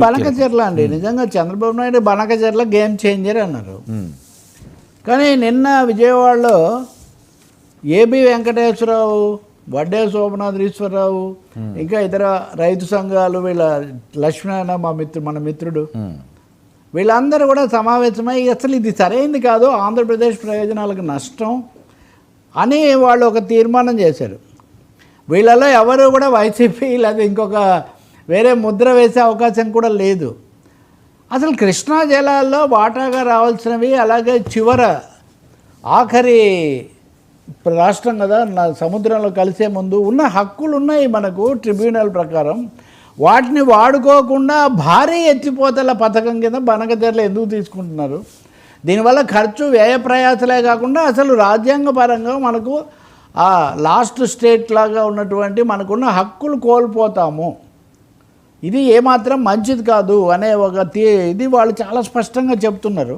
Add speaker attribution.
Speaker 1: బనకచెర్ల అండి, నిజంగా Chandrababu Naidu Banakacherla game changer అన్నారు. కానీ నిన్న విజయవాడలో ఏబి వెంకటేశ్వరరావు, వడ్డే సోమనాథీశ్వరరావు, ఇంకా ఇతర రైతు సంఘాలు, వీళ్ళ లక్ష్మణ మన మిత్రుడు, వీళ్ళందరూ కూడా సమావేశమై అసలు ఇది సరైంది కాదు, ఆంధ్రప్రదేశ్ ప్రయోజనాలకు నష్టం అని వాళ్ళు ఒక తీర్మానం చేశారు. వీళ్ళలో ఎవరు కూడా వైసీపీ లేదా ఇంకొక వేరే ముద్ర వేసే అవకాశం కూడా లేదు. అసలు కృష్ణా జలాల్లో వాటాగా రావాల్సినవి, అలాగే ఆఖరి రాష్ట్రం కదా, సముద్రంలో కలిసే ముందు ఉన్న హక్కులు ఉన్నాయి మనకు ట్రిబ్యునల్ ప్రకారం. వాటిని వాడుకోకుండా భారీ ఎత్తిపోతల పథకం కింద బనకచెర్ల ఎందుకు తీసుకుంటున్నారు? దీనివల్ల ఖర్చు వ్యయ ప్రయాసలే కాకుండా అసలు రాజ్యాంగపరంగా మనకు ఆ లాస్ట్ స్టేట్ లాగా ఉన్నటువంటి మనకున్న హక్కులు కోల్పోతాము. ఇది ఏమాత్రం మంచిది కాదు అనే ఒక ఇది వాళ్ళు చాలా స్పష్టంగా చెప్తున్నారు.